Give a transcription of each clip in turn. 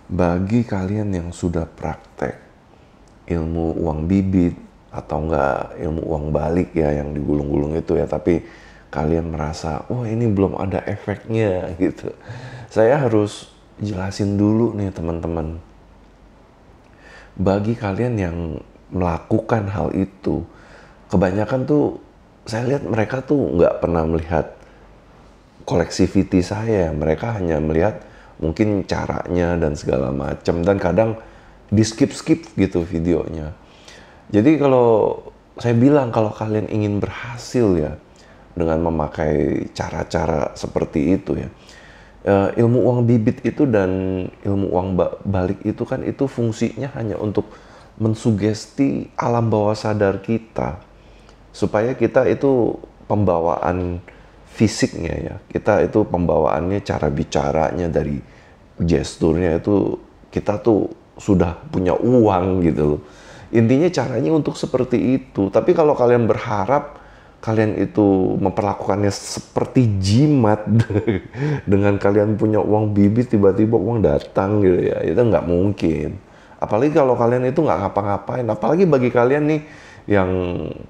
Bagi kalian yang sudah praktek ilmu uang bibit atau enggak ilmu uang balik ya yang digulung-gulung itu ya, tapi kalian merasa, oh ini belum ada efeknya gitu. Saya harus jelasin dulu nih teman-teman. Bagi kalian yang melakukan hal itu, kebanyakan tuh saya lihat mereka tuh nggak pernah melihat kolektiviti saya. Mereka hanya melihat mungkin caranya dan segala macam, dan kadang di skip gitu videonya. Jadi kalau saya bilang, kalau kalian ingin berhasil ya dengan memakai cara-cara seperti itu ya, ilmu uang bibit itu dan ilmu uang balik itu kan, itu fungsinya hanya untuk mensugesti alam bawah sadar kita supaya kita itu pembawaan fisiknya ya, kita itu pembawaannya, cara bicaranya, dari gesturnya itu kita tuh sudah punya uang gitu loh. Intinya caranya untuk seperti itu. Tapi kalau kalian berharap kalian itu memperlakukannya seperti jimat dengan kalian punya uang bibit tiba-tiba uang datang gitu ya, itu nggak mungkin. Apalagi kalau kalian itu nggak ngapa-ngapain. Apalagi bagi kalian nih yang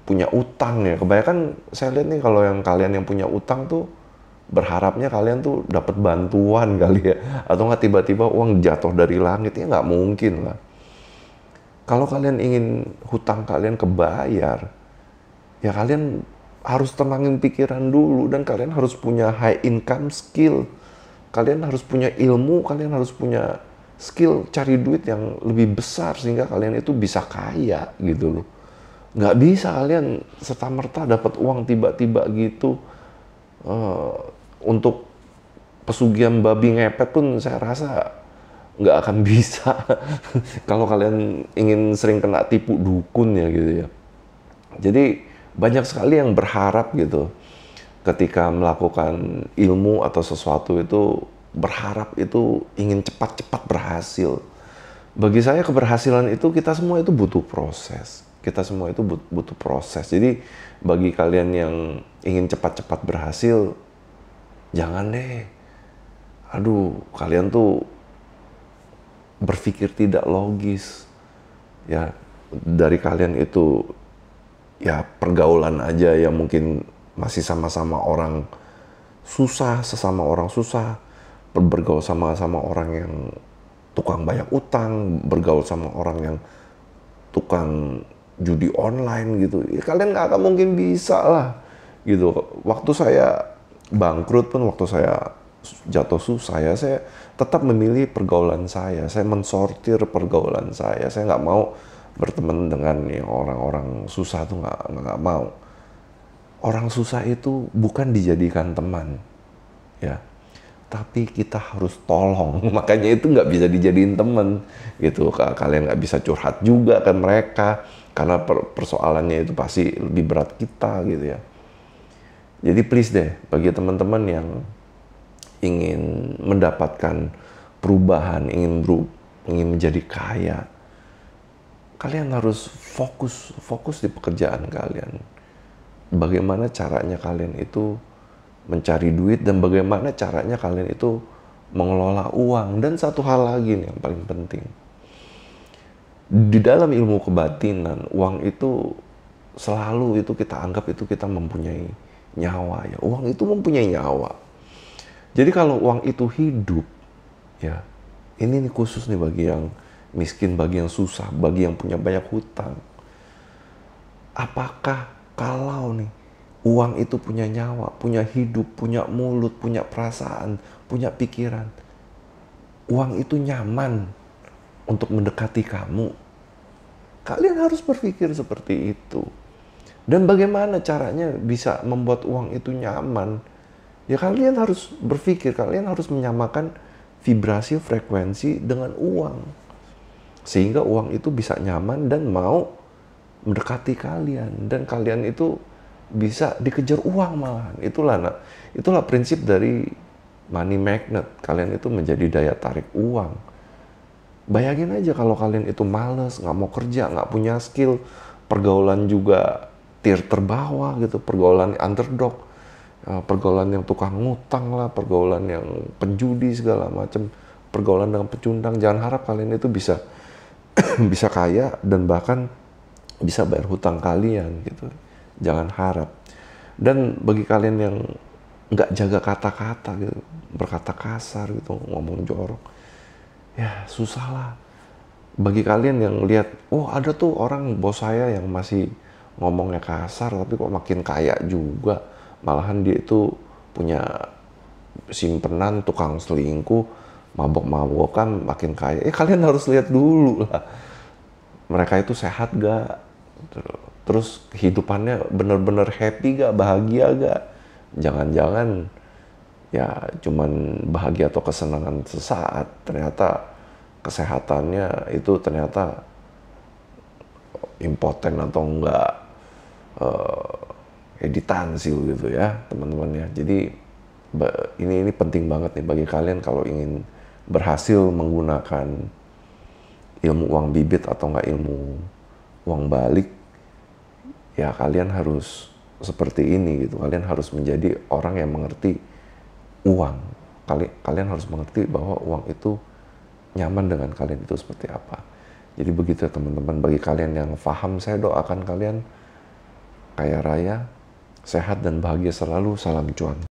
punya utang ya, kebanyakan saya lihat nih kalau yang kalian yang punya utang tuh berharapnya kalian tuh dapat bantuan kali ya, atau nggak tiba-tiba uang jatuh dari langit, ya nggak mungkin lah. Kalau kalian ingin hutang kalian kebayar, ya kalian harus tenangin pikiran dulu, dan kalian harus punya high income skill. Kalian harus punya ilmu, kalian harus punya skill cari duit yang lebih besar sehingga kalian itu bisa kaya gitu loh. Nggak bisa kalian serta-merta dapat uang tiba-tiba gitu. Untuk pesugihan babi ngepet pun saya rasa nggak akan bisa. Kalau kalian ingin sering kena tipu dukun ya gitu ya. Jadi banyak sekali yang berharap gitu ketika melakukan ilmu atau sesuatu itu, berharap itu ingin cepat-cepat berhasil. Bagi saya keberhasilan itu, kita semua itu butuh proses. Kita semua itu butuh proses. Jadi bagi kalian yang ingin cepat-cepat berhasil, jangan deh. Aduh, kalian tuh berpikir tidak logis. Ya, dari kalian itu ya pergaulan aja yang mungkin masih sama-sama orang susah, sesama orang susah, bergaul sama orang yang tukang banyak utang, bergaul sama orang yang tukang judi online gitu, ya kalian nggak akan mungkin bisa lah gitu. Waktu saya bangkrut pun, waktu saya jatuh susah ya, saya tetap memilih pergaulan saya mensortir pergaulan saya nggak mau berteman dengan yang orang-orang susah tuh, nggak mau. Orang susah itu bukan dijadikan teman ya, tapi kita harus tolong. Makanya itu nggak bisa dijadiin temen gitu. Kalian nggak bisa curhat juga kan mereka, karena persoalannya itu pasti lebih berat kita gitu ya. Jadi please deh, bagi teman-teman yang ingin mendapatkan perubahan, ingin menjadi kaya, kalian harus fokus di pekerjaan kalian. Bagaimana caranya kalian itu mencari duit, dan bagaimana caranya kalian itu mengelola uang. Dan satu hal lagi nih yang paling penting, di dalam ilmu kebatinan, uang itu selalu itu kita anggap itu kita mempunyai nyawa ya. Uang itu mempunyai nyawa. Jadi kalau uang itu hidup ya, ini nih khusus nih bagi yang miskin, bagi yang susah, bagi yang punya banyak hutang. Apakah kalau nih uang itu punya nyawa, punya hidup, punya mulut, punya perasaan, punya pikiran, uang itu nyaman untuk mendekati kamu? Kalian harus berpikir seperti itu. Dan bagaimana caranya bisa membuat uang itu nyaman? Ya kalian harus berpikir, kalian harus menyamakan vibrasi frekuensi dengan uang. Sehingga uang itu bisa nyaman dan mau mendekati kalian, dan kalian itu bisa dikejar uang malahan. Itulah prinsip dari money magnet. Kalian itu menjadi daya tarik uang. Bayangin aja kalau kalian itu males, nggak mau kerja, nggak punya skill, pergaulan juga tier terbawah gitu, pergaulan underdog, pergaulan yang tukang ngutang lah, pergaulan yang penjudi segala macam, pergaulan dengan pecundang. Jangan harap kalian itu bisa bisa kaya dan bahkan bisa bayar hutang kalian gitu. Jangan harap. Dan bagi kalian yang nggak jaga kata-kata gitu, berkata kasar gitu, ngomong jorok, ya susah lah. Bagi kalian yang lihat, oh ada tuh orang bos saya yang masih ngomongnya kasar tapi kok makin kaya juga, malahan dia itu punya simpenan, tukang selingkuh, mabok-mabokan, makin kaya. Kalian harus lihat dulu lah, mereka itu sehat gak? Terus kehidupannya bener-bener happy gak? Bahagia gak? Jangan-jangan ya cuman bahagia atau kesenangan sesaat, ternyata kesehatannya itu ternyata impoten atau enggak editansi gitu ya teman-teman ya. Jadi ini penting banget nih bagi kalian kalau ingin berhasil menggunakan ilmu uang bibit atau enggak ilmu uang balik, ya kalian harus seperti ini gitu. Kalian harus menjadi orang yang mengerti uang. Kalian harus mengerti bahwa uang itu nyaman dengan kalian itu seperti apa. Jadi begitu ya teman-teman. Bagi kalian yang paham, saya doakan kalian kaya raya, sehat dan bahagia selalu. Salam cuan.